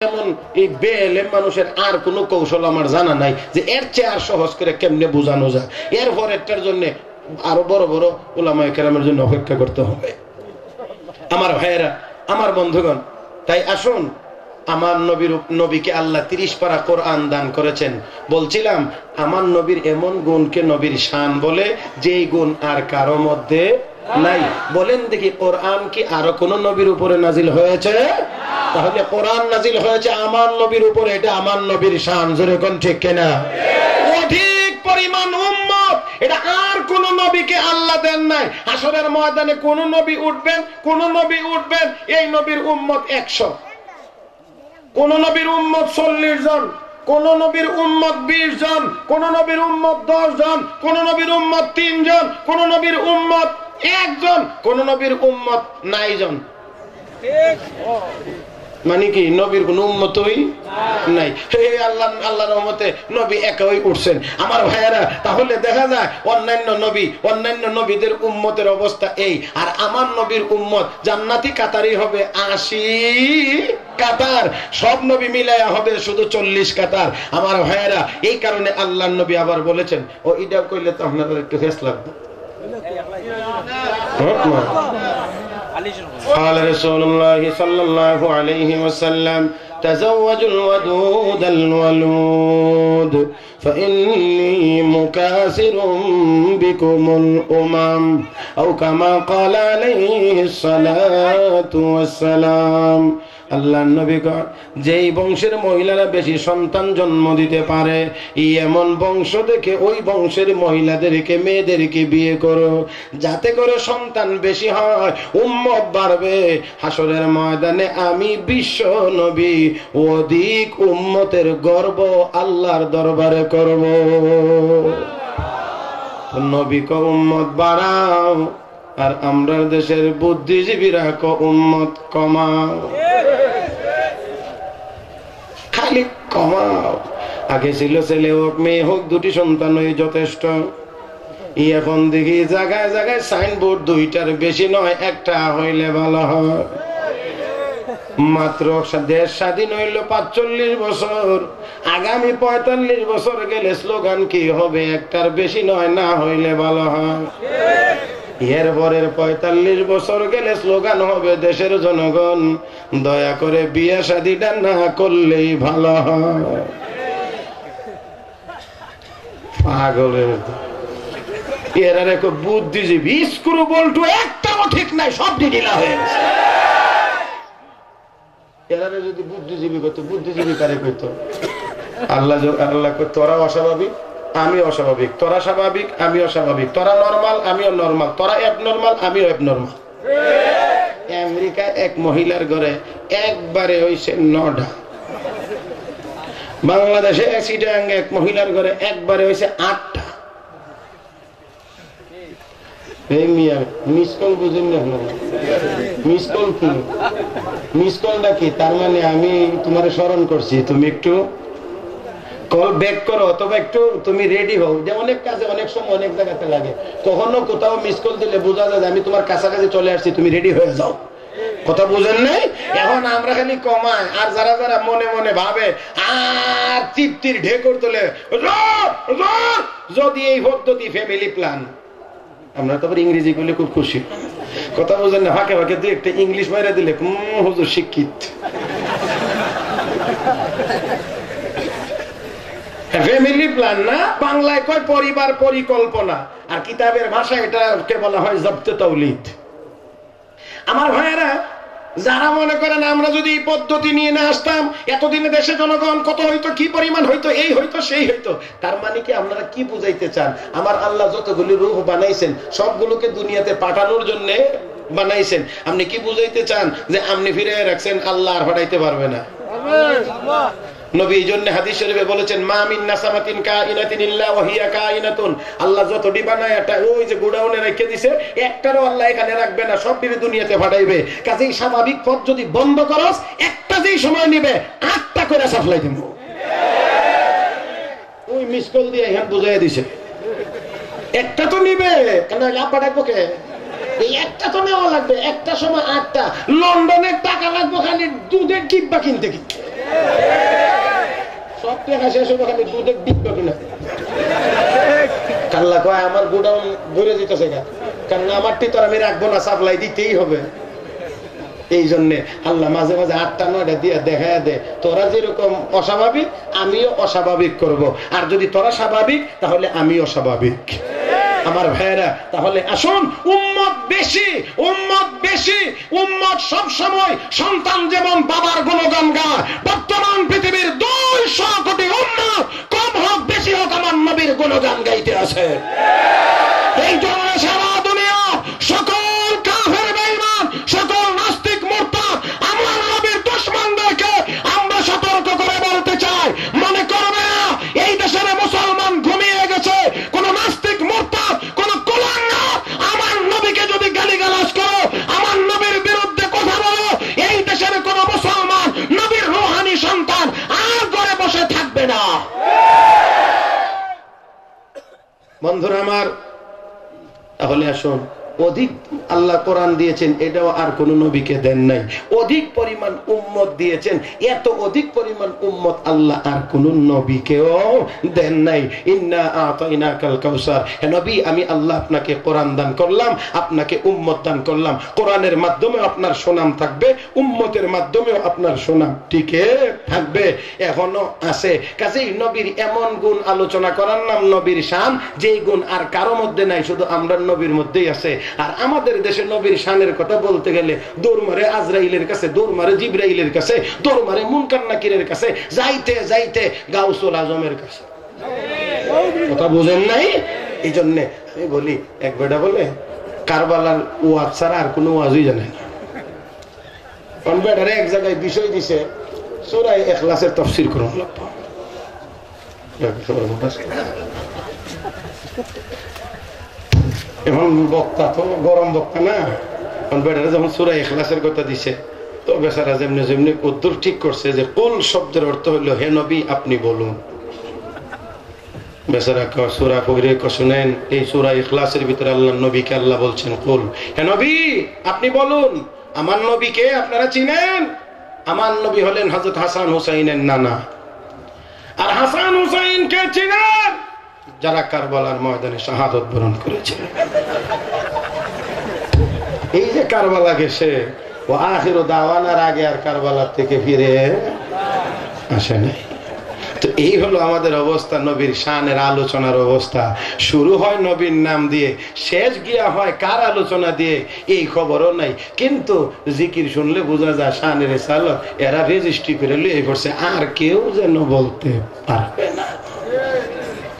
এমন এই বেএলেম মানুষের আর কোনো কৌশল আমার জানা নাই যে এর চেয়ে আর সহজ করে কেমনে বোঝানো যায়। এরপর এটার জন্য আরো বড় বড় উলামায়ে কেরামের জন্য অপেক্ষা করতে হবে। আমার ভাইয়েরা, আমার বন্ধুগণ, তাই আসুন, আমার নবীকে আল্লাহ 30 পারা কোরআন দান করেছেন। বলছিলাম আমার নবীর এমন গুণকে নবীর শান বলে, যেই গুণ আর কারো মধ্যে নাই। বলেন দেখি, কোরআন কি আরো কোন নবীর উপরে নাজিল হয়েছে? তাহলে কোরআন নাজিল হয়েছে আমার নবীর উপরে, এটা আমার নবীর শান। জোরে কোন ঠিক কিনা? অধিক পরিমাণ উম্মত, এটা আর কোন নবীকে আল্লাহ দেন নাই। হাসরের ময়দানে কোন নবী উঠবেন, এই নবীর উম্মত 100, কোন নবীর উম্মত 40 জন, কোন নবীর উম্মত 20 জন, কোন নবীর উম্মত 10 জন, কোন নবীর উম্মত 3 জন, কোন নবীর উম্মত 1 জন, কোন নবীর উম্মত 9 জন। মানে কি নবীর কোন উম্মতই নাই? আল্লাহর রহমতে নবী একাই উঠছেন। আমার ভাইয়েরা, তাহলে দেখা যায় অন্যান্য নবীদের উম্মতের অবস্থা এই, আর আমার নবীর উম্মত জান্নাতি কাতারই হবে 80 কাতার, সব নবী মিলাইয়া হবে শুধু 40 কাতার। আমার ভাইয়েরা, এই কারণে আল্লাহর নবী আবার বলেছেন, ও ইডা কইলে তো আপনাদের একটু ফেস লাগবে। قال رسول الله صلى الله عليه وسلم تزوجوا الودود الولود فإني مكاثر بكم الأمم أو كما قال عليه الصلاة والسلام। আল্লাহর নবী কয়, যেই বংশের মহিলারা বেশি সন্তান জন্ম দিতে পারে, এমন বংশ দেখে ওই বংশের মহিলাদেরকে, মেয়েদেরকে বিয়ে করো, যাতে করে সন্তান বেশি হয়, উম্মত বাড়বে। হাসরের ময়দানে আমি বিশ্ব নবী অধিক উম্মতের গর্ব আল্লাহর দরবারে করব। নবী কো উম্মত বাড়াও, আর আমরা দেশের বুদ্ধিজীবীরা কো উম্মত কমাও। খালি কমাও। আগে ছিল ছেলে হোক মেয়ে হোক, 2টি সন্তান হয়ে যথেষ্ট। এখন দেখি জায়গায় জায়গায় সাইনবোর্ড 2টার বেশি নয়, 1টা হইলে ভালো হয়। মাত্র দেশ স্বাধীন হইল 45 বছর, আগামী 45 বছর গেলে স্লোগান কি হবে? 1টার বেশি নয়, না হইলে ভালো হয়। এর পরের 45 বছর গেলে স্লোগান হবে, দেশের জনগণ দয়া করে বিয়ে শাদীটা না করলেই ভালো হয়। পাগলের এরা রেখো বুদ্ধিজীবী, স্ক্রু বল্টু একটাও ঠিক নাই, সব ঢিলা হয়ে গেছে। এরা যদি বুদ্ধিজীবী করতো, বুদ্ধিজীবী কারে করতো? আল্লাহ তোরা অস্বাভাবিক, আমি অস্বাভাবিক, তোরা স্বাভাবিক, আমি অস্বাভাবিক, তোরা নরমাল, আমিও নরমাল, তোরা অ্যাবনরমাল, আমিও অ্যাবনরমাল। আমেরিকায় এক মহিলার ঘরে একবারে হইছে 9টা, বাংলাদেশে চিটাগাঙ্গে এক মহিলার ঘরে একবারে হইছে 8টা। এই মিয়া মিস কল বুঝেন না? মিস কল কি? মিস কলটা কি? তার মানে আমি তোমার স্মরণ করছি, তুমি একটু কল ব্যাক করো, অথবা একটু তুমি রেডি হও। যে অনেক কাজে অনেক সময় অনেক জায়গাতে লাগে, কখনো কোথাও মিস কল দিলে বোঝা যায় আমি তোমার কাছাকাছি চলে আসছি, তুমি রেডি হয়ে যাও। কথা বুঝেন নাই? এখন আমরা খালি কমাই, আর যারা যারা মনে মনে ভাবে আর তৃপ্তির ঢেকুর তোলে, যদি এই পদ্ধতি ফ্যামিলি প্ল্যান, আমরা তো ইংরেজি করলে খুব খুশি। কথা বুঝেন না? ফাঁকে ফাঁকে দুই একটা ইংলিশ বাইরে দিলে হুজুর শিক্ষিত। ফ্যামিলি প্ল্যান না, বাংলায় কয় পরিবার পরিকল্পনা, আর কিতাবের ভাষায় এটাকে বলা হয় জব্তে তাওলীদ। আমার ভাইয়েরা, যারা মনে করেন আমরা যদি এই পদ্ধতি নিয়ে না আসতাম, এতদিনে দেশে জনগণ কত হইতো, কি পরিমাণ হইতো, এই হইতো সেই হইতো। তার মানে কি আপনারা কি বুঝাইতে চান? আমার আল্লাহ যতগুলি রূহ বানাইছেন সবগুলোকে দুনিয়াতে পাঠানোর জন্য বানাইছেন। আপনি কি বুঝাইতে চান যে আপনি ফিরে রাখছেন, আল্লাহ আর পাঠাইতে পারবে না? নবী এই জন্য হাদিস শরীফে বলেছেন, মা মিন নাসামাতিন কাইনাতিন ইল্লা ওয়া হিয়া কাইনাতুন। আল্লাহ যতটি বানায়, এটা ওই যে গোডাউনে রেখে দিয়েছে, একটারও আল্লাহ এখানে রাখবে না, সব দিবে দুনিয়াতে পাঠাইবে। কাজেই স্বাভাবিক পথ যদি বন্ধ করস, একটা যেই সময় নেবে 8টা করে সাপ্লাই দিব। ওই মিস কল দিয়ে এখানে বুঝাইয়া দিছে, একটা তো নিবে, কেন লাভ পাঠাইবো কে? এই একটা তো নেওয়া লাগবে, একটা সময় 8টা। লন্ডনের টাকা লাগবে খালি দুধের ডিব্বা কিনতে কিনতে। সব টাকা শেষ হবে, খালি দুধের ডিব্বা কিনা। কাল্লা কয় আমার গোডাউন ভরে দিতেছে, কারণ আমারটি তো আমি রাখবো না, সাপ্লাই দিতেই হবে। এই জন্য আল্লাহ মাঝে মাঝে 8টা 9টা দিয়ে দেখা দে, তোরা যেরকম অস্বাভাবিক আমিও অস্বাভাবিক করব, আর যদি তোরা স্বাভাবিক তাহলে আমিও স্বাভাবিক। আমার ভাইয়েরা, তাহলে আসুন, উম্মত বেশি, উম্মত বেশি, উম্মত সব সময় সন্তান যেমন বাবার গুণগান গায়, বর্তমান পৃথিবীর 200 কোটি উম্মত কম হোক বেশি হোক আমার নবীর গুণগান গাইতে আছে। এই জন্য সারা দুনিয়া সকল কাফের বেঈমান, সকল নাস্তিক মুরতাদ, আমার নবীর দুশমনদেরকে আমরা সতর্ক করে বলতে চাই, মনে করবে না এই দেশের মুসলমান ঘুমিয়ে গেছে। কোন নাস্তিক মুরতাদ, কোন কুলাঙ্গার আমার নবীকে যদি গালিগালাজ করো, আমার নবীর বিরুদ্ধে কথা বলো, এই দেশের কোন মুসলমান নবীর রূহানি সন্তান আর ঘরে বসে থাকবে না। বন্ধুরা আমার, তাহলে আসুন, অধিক আল্লাহ কোরআন দিয়েছেন, এটাও আর কোন নবীকে দেন নাই। অধিক পরিমাণ উম্মত দিয়েছেন, এত অধিক পরিমাণ উম্মত আল্লাহ আর কোন নবীকেও দেন নাই। ইন্না আতাইনাকাল কাউসার, হে নবী আমি আল্লাহ আপনাকে কোরআন দান করলাম, আপনাকে উম্মত দান করলাম। কোরআনের মাধ্যমে আপনার সুনাম থাকবে, উম্মতের মাধ্যমেও আপনার সুনাম টিকে থাকবে, এখনো আছে। কাজেই নবীর এমন গুণ আলোচনা করার নাম নবীর শান, যেই গুণ আর কারো মধ্যে নাই, শুধু আমরা নবীর মধ্যেই আছে। আর আমাদের দেশে নবীর শানের কথা বলতে গেলে দৌড় মারে আজরাইলের কাছে, দৌড় মারে জিবরাইলের কাছে, দৌড় মারে মুনকার নাকিরের কাছে, যাইতে যাইতে গাউসুল আজমের কাছে। কথা বুঝেন নাই? এই জন্য আমি বলি, এক বেটা বলে কারবালার ওয়াজ ছাড়া আর কোনো ওয়াজই জানে না। কোন বেটারে এক জায়গায় বিষয় দিছে, সূরা ইখলাসের তাফসীর করুন লাগবে। এখন বক্তা তো গরম বক্তা না, বেটারা যখন সূরা ইখলাসের কথা দিছে, তো বেচারা যেমনি যেমনি উত্তর ঠিক করছে যে কুল শব্দের অর্থ হইল হে নবী আপনি বলুন। বেচারা সূরা পড়ে শুনেন, এই সূরা ইখলাসের ভিতরে আল্লাহর নবীকে আল্লাহ বলছেন কুল, হে নবী আপনি বলুন। আমার নবীকে আপনারা চিনেন? আমার নবী হলেন হযরত হাসান হুসাইনের নানা। আর হাসান হুসাইনকে চিনেন যারা কারবালার ময়দানে শাহাদাত বরণ করেছে। এই যে কারবালা গেছে, ও আখির দাওয়ানার আগে আর কারবালার থেকে ফিরে আসে নাই। তো এই হলো আমাদের অবস্থা, নবীর শানের আলোচনার অবস্থা। শুরু হয় নবীর নাম দিয়ে, শেষ গিয়া হয় কার আলোচনা দিয়ে এই খবরও নাই। কিন্তু জিকির শুনলে বোঝা যায় শানের চালক এরা রেজিস্ট্রি করে লিয়ে করছে, আর কেউ যেন বলতে পারবে না।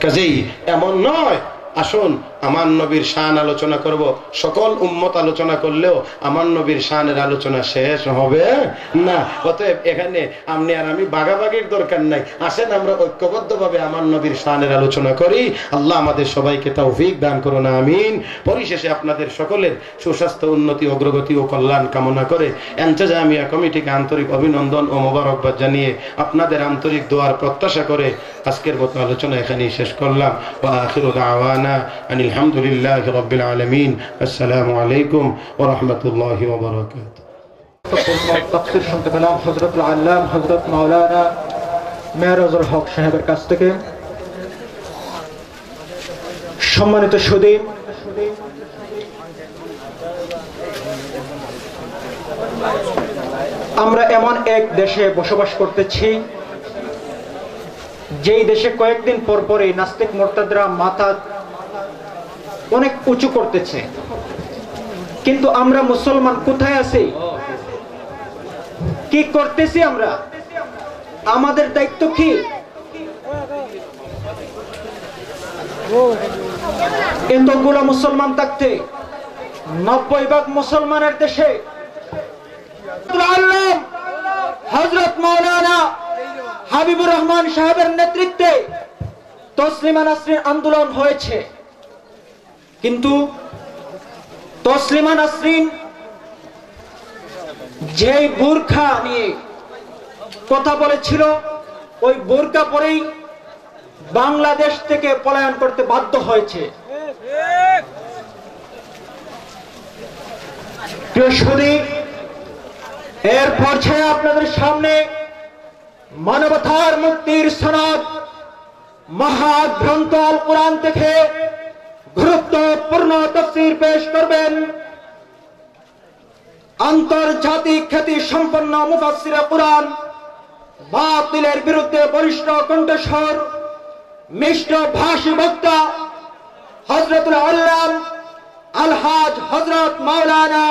কাজেই এমন নয়, আসুন আমার নবীর শান আলোচনা করব, সকল উম্মত আলোচনা করলেও আমার নবীর শানের আলোচনা শেষ হবে না। অতএব এখানে আপনি আর আমি বাগাবাগির দরকার নাই, আসেন আমরা ঐক্যবদ্ধভাবে আমার নবীর শানের আলোচনা করি। আল্লাহ আমাদের সবাইকে তৌফিক দান করুন, আমিন। পরিশেষে আপনাদের সকলের সুস্বাস্থ্য, উন্নতি, অগ্রগতি ও কল্যাণ কামনা করে ইন্তেজামিয়া কমিটিকে আন্তরিক অভিনন্দন ও মোবারকবাদ জানিয়ে আপনাদের আন্তরিক দোয়ার প্রত্যাশা করে আজকের মতো আলোচনা এখানেই শেষ করলাম। ওয়া আখিরু দাওয়ানা আলহামদুলিল্লাহি রাব্বিল আলামিন। আসসালামু আলাইকুম ওয়া রাহমাতুল্লাহি ওয়া বারাকাতুহু। তাফসীর শুনতে পেলাম হযরতুল আল্লাম হযরত মাওলানা মেহরাজুল হক সাহেবের কাছ থেকে। সম্মানিত সুধী, আমরা এমন এক দেশে বসবাস করতেছি যেই দেশে কয়েকদিন পর পরই নাস্তিক মুরতাদরা মাথা অনেক উঁচু করতেছে, কিন্তু আমরা মুসলমান কোথায় আছি? কি করতেছি আমরা? আমাদের দায়িত্ব কি? এতগুলো মুসলমান থাকতে 90% মুসলমানের দেশে হযরত মাওলানা হাবিবুর রহমান সাহেবের নেতৃত্বে তসলিমা নাসরিন আন্দোলন হয়েছে, কিন্তু তসলিমা নাসরিন যেই বোরখা নিয়ে কথা বলেছিল, ওই বোরখা পরেই বাংলাদেশ থেকে পলায়ন করতে বাধ্য হয়েছে। প্রিয় সুধী, এর পর্যায়ে আপনাদের সামনে মানবতার মুক্তির সনদ মহাগ্রন্থ আল কোরআন থেকে গুরুত্বপূর্ণ তাফসীর পেশ করবেন আন্তর্জাতিক খ্যাতি সম্পন্ন মুফাসসিরে কুরআন, বাতিলের বিরুদ্ধে বলিষ্ঠ কণ্ঠস্বর, মিষ্ট ভাষী বক্তা হযরতুল আল্লাম আলহাজ হযরত মাওলানা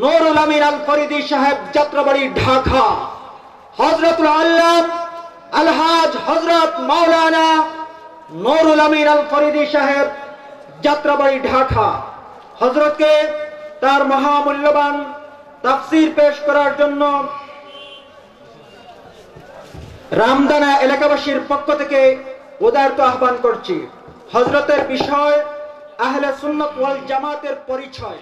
নুরুল আমিন আল ফরিদি সাহেব, যাত্রাবাড়ি, ঢাকা। হযরতুল আল্লাম আলহাজ হযরত মাওলানা নুরুল আমিন আল ফরিদি সাহেব, যাত্রাবাড়ি, ঢাকা। হযরতকে তার মহামূল্যবান তাফসীর পেশ করার জন্য রামদানা এলাকাবাসীর পক্ষ থেকে উদারত আহ্বান করছি। হযরতের বিষয় আহলে সুন্নাত ওয়াল জামাতের পরিচয়।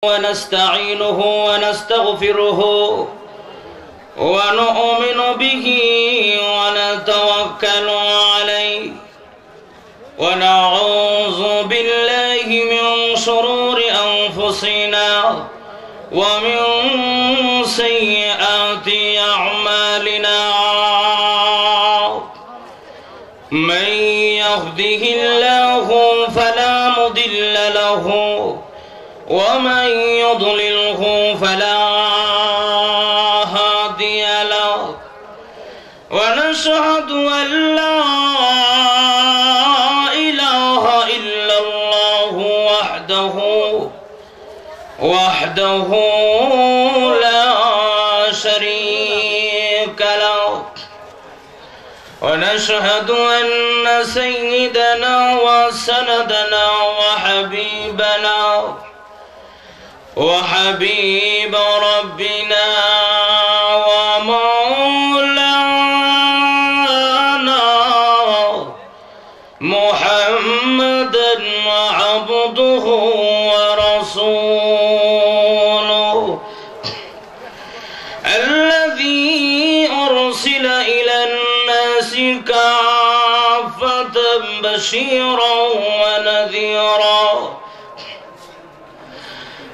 ونستعينه ونستغفره ونؤمن به ونتوكل عليه ونعوذ بالله من شرور أنفسنا ومن سيئات أعمالنا من يهده الله فلا مضل له ومن يضلله فلا هادي له ونشهد أن لا إله إلا الله وحده لا شريك له ونشهد أن سيدنا وسندنا وحبيب ربنا ومولانا محمدا عبده ورسوله الذي أرسل إلى الناس كافة بشيرا ونذيرا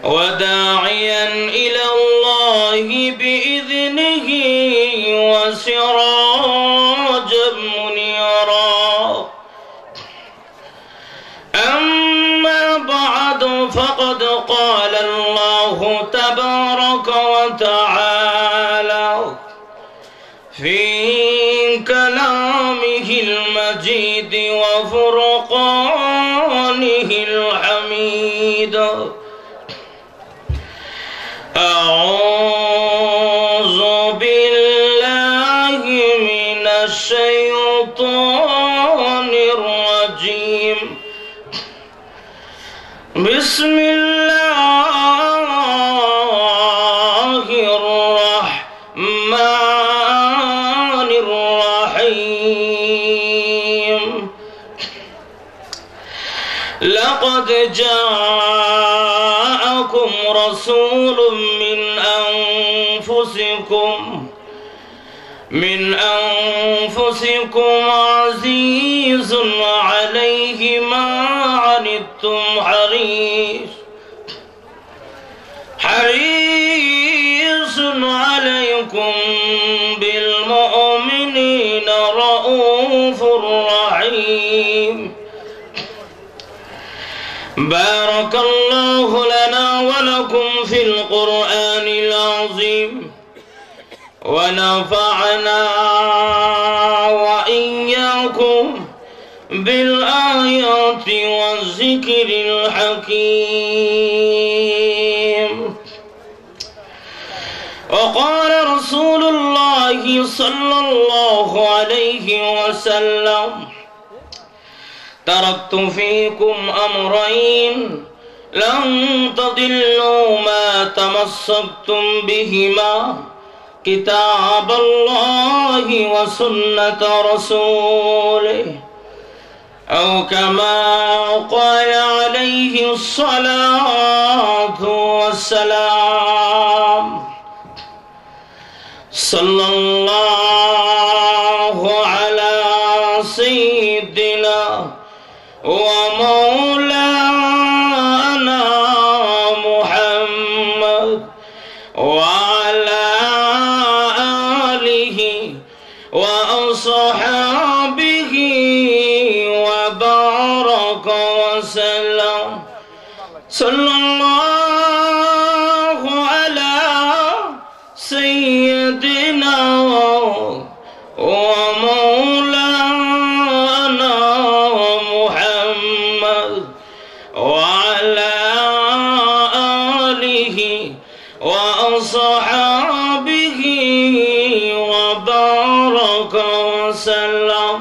وداعيا إلى الله بإذنه وسراجا منيرا أما بعد فقد قال الله تبارك وتعالى في كلامه المجيد وفرقانه الحميد أعوذ بالله من الشيطان الرجيم بسم الله الرحمن الرحيم لقد جاءكم رسول من أنفسكم عزيز عليه ما عنتم حريص عليكم بالمؤمنين رؤوف رحيم بارك الله لنا ولكم في القرآن العظيم ونفعنا وإياكم بالآيات والذكر الحكيم. وقال رسول الله صلى الله عليه وسلم تركت فيكم أمرين لن تضلوا ما تمسكتم بهما كتاب الله وسنة رسوله أو كما قال عليه الصلاة والسلام صلى الله على سيدنا ومولانا محمد وعلى آله وأصحابه وبارك وسلم صلى الله على سيدنا ومولانا محمد وعلى آله وأصحابه وبارك وسلم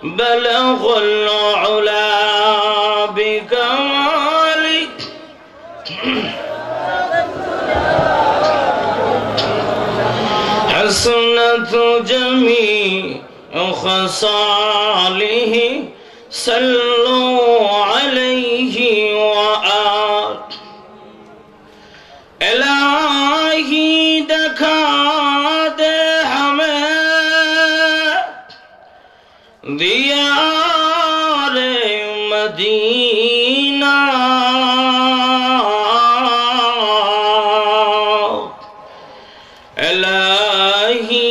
بلغ العلا بكماله حسنة جميع خصاله صلوا عليه وآل इलाही दिखा दे हमें दियारे मदीना इलाही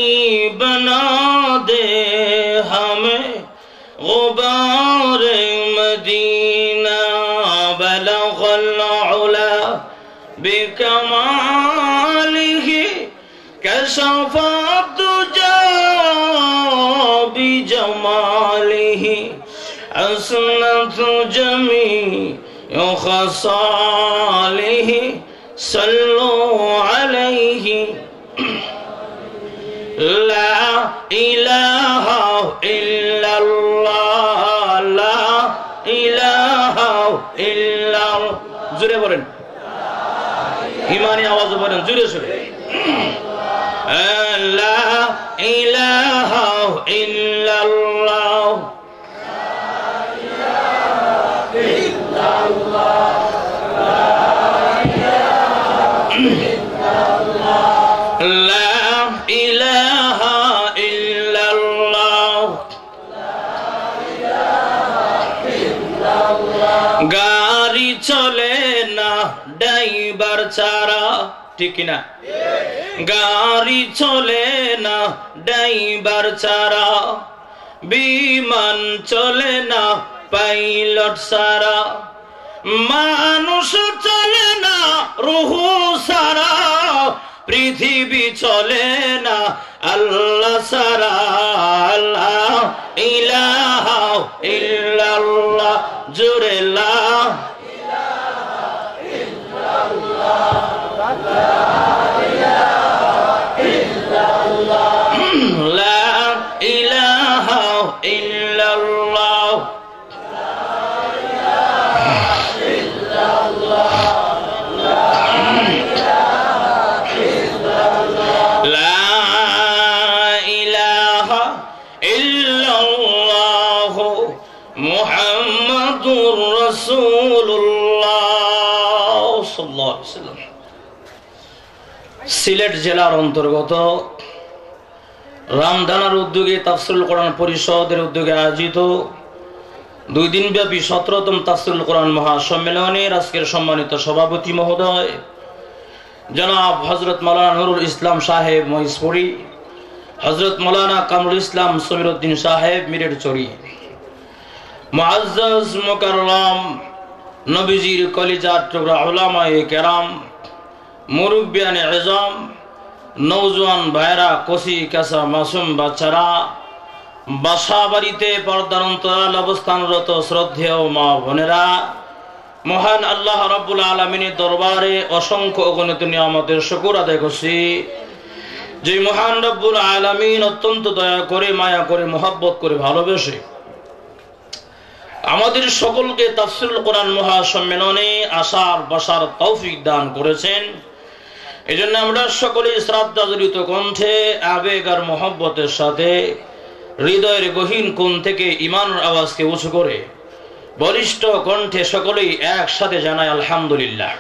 बना दे हमें गुबारे मदीना बलगल उला بكماله كشف الدجى بجماله حسنة جميع خصاله صلوا عليه لا إله إلا الله لا إله إلا الله জোরে বলেন ইমানি আওয়াজ বলেন জোরে জোরে লা ইলাহা ইল্লাল্লাহ লা ইলাহা ইল্লাল্লাহ গাড়ি চলে না ড্রাইভার ছাড়া ঠিক না গাড়ি চলে না ড্রাইভার ছাড়া বিমান চলে না পাইলট ছাড়া মানুষ চলে না রূহ ছাড়া পৃথিবী চলে না আল্লাহ ছাড়া আল্লাহ ইলাহা ইল্লাল্লাহ জোরে লা لا إله إلا الله لا إله إلا الله محمد رسول الله صلى الله عليه وسلم সিলেট জেলার অন্তর্গত রামদানার উদ্যোগে তাফসিরুল কোরআন পরিষদের উদ্যোগে আয়োজিত 2 দিনব্যাপী 17তম তাফসিরুল কোরআন মহাসম্মেলনের আজকের সম্মানিত সভাপতি মহোদয় জনাব হযরত মাওলানা নুরুল ইসলাম সাহেব মহিষপুরি, হযরত মাওলানা কামরুল ইসলাম সমীরউদ্দিন সাহেব মিরেরচরি, মুআজ্জাজ মুকাররম নবীজির কলিজার টুকরা উলামায়ে কেরাম, মুরব্বিয়ানে আযম, নওজোয়ান ভাইরা, কচি কাঁচা মাসুম বাচ্চারা, বাসা বাড়িতে পর্দার অন্তরাল অবস্থানরত শ্রদ্ধেয় মা বোনেরা, মহান আল্লাহ রাব্বুল আলামিনের দরবারে অসংখ্য অগণিত নিয়ামতের শুকর আদায় করছি যে মহান রব্বুল আলামিন অত্যন্ত দয়া করে, মায়া করে, মহব্বত করে, ভালোবেসে আমাদের সকলকে তাফসিরুল কোরআন মহাসম্মেলনে আসার বসার তৌফিক দান করেছেন। এজন্য আমরা সকলেই শ্রদ্ধাজড়িত কণ্ঠে আবেগ আর মহব্বতের সাথে হৃদয়ের গহীন কোণ থেকে ঈমানের আওয়াজকে উঁচু করে বলিষ্ঠ কণ্ঠে সকলেই একসাথে জানায় আলহামদুলিল্লাহ।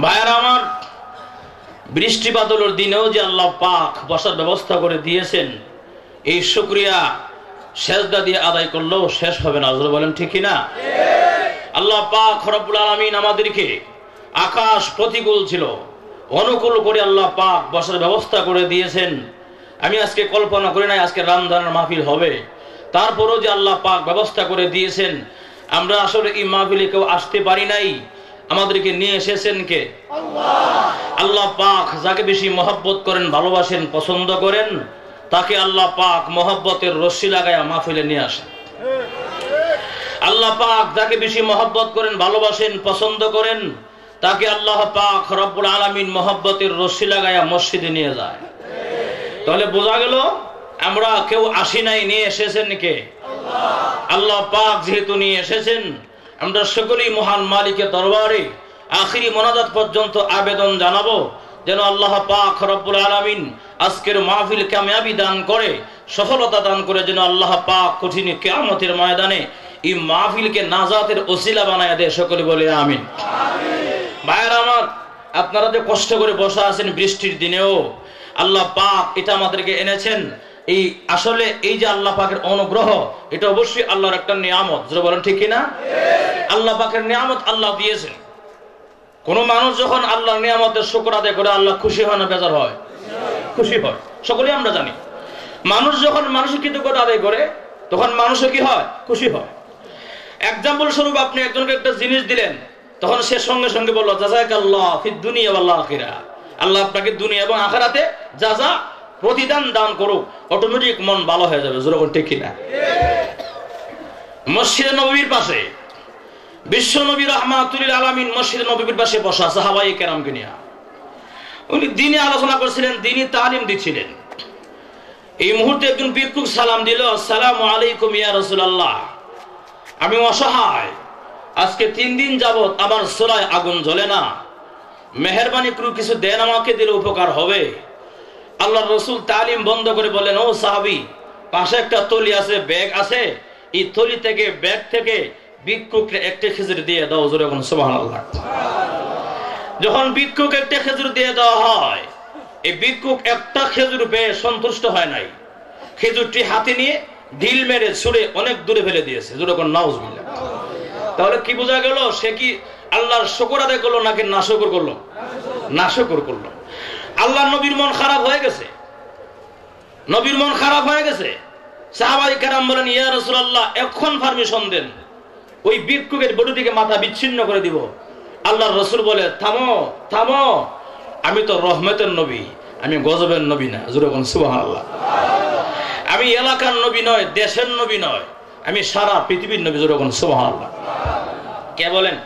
ভাইয়ারা আমার, বৃষ্টি বাদলের দিনেও যে আল্লাহ পাক বসার ব্যবস্থা করে দিয়েছেন, এই শুকরিয়া সেজদা দিয়ে আদায় করলেও শেষ হবে না। হুজুর বলেন ঠিক কিনা? আল্লাহ পাক রব্বুল আলামিন আমাদেরকে আকাশ প্রতিকূল ছিল, অনুকূল করে আল্লাহ পাক বসার ব্যবস্থা করে দিয়েছেন। আমি আজকে কল্পনা করি নাই আজকে রমজানের মাহফিল হবে, তারপরও যে আল্লাহ পাক ব্যবস্থা করে দিয়েছেন। আমরা আসলে এই মাহফিলে কেউ আসতে পারি নাই, আমাদেরকে নিয়ে এসেছেন কে? আল্লাহ পাক যাকে বেশি মহব্বত করেন, ভালোবাসেন, পছন্দ করেন, তাকে আল্লাহ পাক মহব্বতের রশ্মি লাগায়া মাহফিলে নিয়ে আসেন। আল্লাহ পাক যাকে বেশি মহব্বত করেন, ভালোবাসেন, পছন্দ করেন, তাকে আল্লাহ পাক রব্বুল আলামিন মহব্বতের রশ্মি লাগায়া মসজিদে নিয়ে যায়। তাহলে বোঝা গেল আমরা কেউ আসি নাই, নিয়ে এসেছেন কে? আল্লাহ পাক যেহেতু নিয়ে এসেছেন, আমরা সকলেই মহান মালিকের দরবারে আখিরি মোনাজাত পর্যন্ত আবেদন জানাবো যেন আল্লাহ পাক রব্বুল আলামিন আজকের মাহফিল কামিয়াবি দান করে, সফলতা দান করে, যেন আল্লাহ পাক কঠিন কিয়ামতের ময়দানে এই মাহফিলকে নাজাতের ওসিলা বানায় দেয়। সকলে বলে আমিন। ভাইয়েরা আমার, আপনারা যে কষ্ট করে বসা আছেন বৃষ্টির দিনেও, আল্লাহ পাক এটা আমাদেরকে এনেছেন। এই আসলে এই যে আল্লাহ পাকের অনুগ্রহ, এটা অবশ্যই আল্লাহর একটা নিয়ামত। যারা বলেন ঠিক কিনা? আল্লাহ পাকের নিয়ামত আল্লাহ দিয়েছেন। কোন মানুষ যখন আল্লাহর নিয়ামতের শুকর আদায় করে, আল্লাহ খুশি হয় না বেজার হয়? খুশি হয়। সকলেই আমরা জানি মানুষ যখন মানুষের কৃতজ্ঞতা আদায় করে তখন মানুষও কি হয়? খুশি হয়। এক্সাম্পল স্বরূপ আপনি একজনকে একটা জিনিস দিলেন, তখন সে সঙ্গে সঙ্গে বলল জাযাকাল্লাহ ফিদ দুনিয়া ওয়াল আখিরাহ, আল্লাহ আপনাকে দুনিয়া এবং আখিরাতে জাযা প্রতিদান দান করুক। অটোমেটিক মন ভালো হয়ে যাবে। যেরকম ঠিক কিনা? মসজিদে নববীর পাশে বিশ্ব নবী রাহমাতুল আলামিন মসজিদে নববীর পাশে বসা সাহাবায়ে কেরামকে নিয়ে উনি দ্বীনি আলোচনা করছিলেন, দ্বীনি তালিম দিচ্ছিলেন। এই মুহূর্তে একজন ভিক্ষুক সালাম দিল, আসসালামু আলাইকুম ইয়া রাসূলুল্লাহ, আমি অসহায়, আজকে 3 দিন যাবত আমার চুলায় আগুন জ্বলে না, মেহেরবানি করে কিছু দেন, আমাকে দিলে উপকার হবে। আল্লাহর রাসূল তালিম বন্ধ করে বললেন, ও সাহাবী, পাশে একটা থলি আছে, ব্যাগ আছে, এই থলি থেকে, ব্যাগ থেকে ভিক্ষুককে একটা খেজুর দিয়ে দাও। জোরে বলুন সুবহানাল্লাহ। যখন ভিক্ষুক একটা খেজুর দিয়ে দেওয়া হয়, এই ভিক্ষুক একটা খেজুর পেয়ে সন্তুষ্ট হয় নাই, খেজুরটি হাতে নিয়ে ঢিল মেরে ছুঁড়ে অনেক দূরে ফেলে দিয়েছে। জোরে বলুন নাউজুবিল্লাহ। তাহলে কি বোঝা গেল? সে কি আল্লাহর শুকর আদায় করলো নাকি নাশকর করলো? নাশকর করলো। আল্লাহর নবীর মন খারাপ হয়ে গেছে, নবীর মন খারাপ হয়ে গেছে। সাহাবায়ে কেরাম বলেন, ইয়া রাসূলুল্লাহ, এখন পারমিশন দেন, ওই ভিক্ষুকের বডিটিকে মাথা বিচ্ছিন্ন করে দিব। আল্লাহর রাসূল বলে, থামো থামো, আমি তো রহমতের নবী, আমি গজবের নবী না। জোরে বলুন সুবহানাল্লাহ। আমি এলাকার নবী নয়, দেশের নবী নয়, আমি সারা পৃথিবীর নবী। জোরে বলুন সুবহানাল্লাহ। কে বলেন?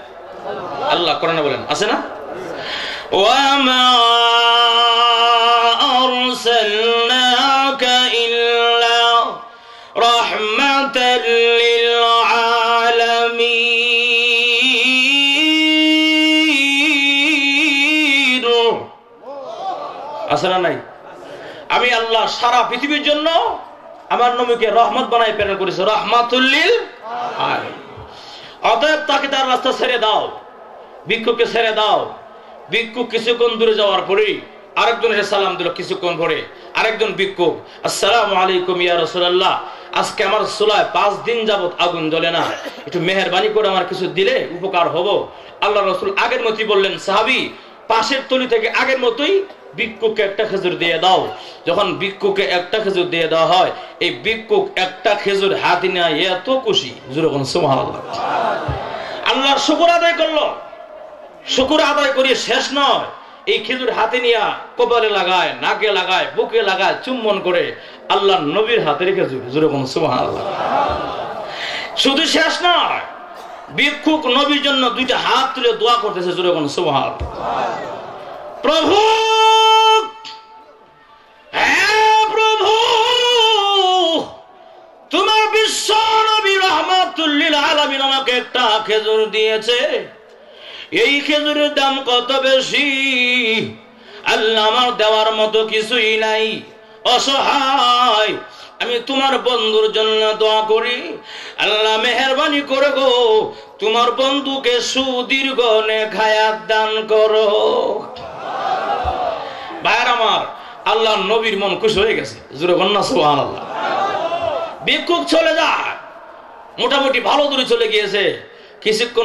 আল্লাহ কোরআনে বলেন, আছে না? ওয়ামা আরসালনাকা ইল্লা রাহমাতাল লিল আলামিন। আছে না নাই? আমি আল্লাহ সারা পৃথিবীর জন্য আমার নবীকে রহমত বানাই প্রেরণ করেছে, রাহমাতুল লিল আলামিন। অতএব তাকে তার রাস্তা ছেড়ে দাও, ভিক্ষুককে ছেড়ে দাও। ভিক্ষুক কিছুক্ষণ দূরে যাওয়ার পরেই আরেকজন এসে সালাম দিল। কিছুক্ষণ পরে আরেকজন ভিক্ষুক, আসসালামু আলাইকুম ইয়া রাসূলুল্লাহ, আজকে আমার চুলায় 5 দিন যাবত আগুন জ্বলে না, একটু মেহেরবানি করে আমার কিছু দিলে উপকার হবো। আল্লাহ রাসূল আগের মতোই বললেন, সাহাবী, পাশের তলি থেকে আগের মতোই ভিক্ষুককে একটা খেজুর দিয়ে দাও। যখন ভিক্ষুককে একটা খেজুর দিয়ে দেওয়া হয়, এই ভিক্ষুক একটা খেজুর হাতে নিয়ে এত খুশি। জোরে বলুন সুবহানাল্লাহ। আল্লাহর শুকর আদায় করলো। শুকর আদায় করি শেষ নয়, এই খেজুর হাতে নিয়ে কপালে লাগায়, নাকে লাগায়, বুকে লাগায়, চুম্বন করে আল্লাহর নবীর হাতের খেজুর। জোরে বলুন সুবহানাল্লাহ। শুধু শেষ নয়, ভিক্ষুক নবীর জন্য 2টা হাত তুলে দোয়া করতেছে। জোরে বলুন সুবহানাল্লাহ। প্রভু, হ্যাঁ প্রভু, তোমার বিশ্ব নবী রাহমাতুল লিল আলামিন আমাকে একটা খেজুর দিয়েছে, এই খেজুরের দাম কত বেশি, আল্লাহ আমার দেওয়ার মতো কিছুই নাই, অসহায়, আমি তোমার বন্ধুর জন্য দোয়া করি, আল্লাহ মেহেরবানি করে গো তোমার বন্ধুকে সুদীর্ঘ নেখায়াত দান করো। ভাইয়ের আমার, আল্লাহ নবীর মন খুশি হয়ে গেছে। জোরে বলুন না সুবহানাল্লাহ। ভিক্ষুক চলে যায়, মোটামুটি ভালো দূরে চলে গিয়েছে, কিছুক্ষণ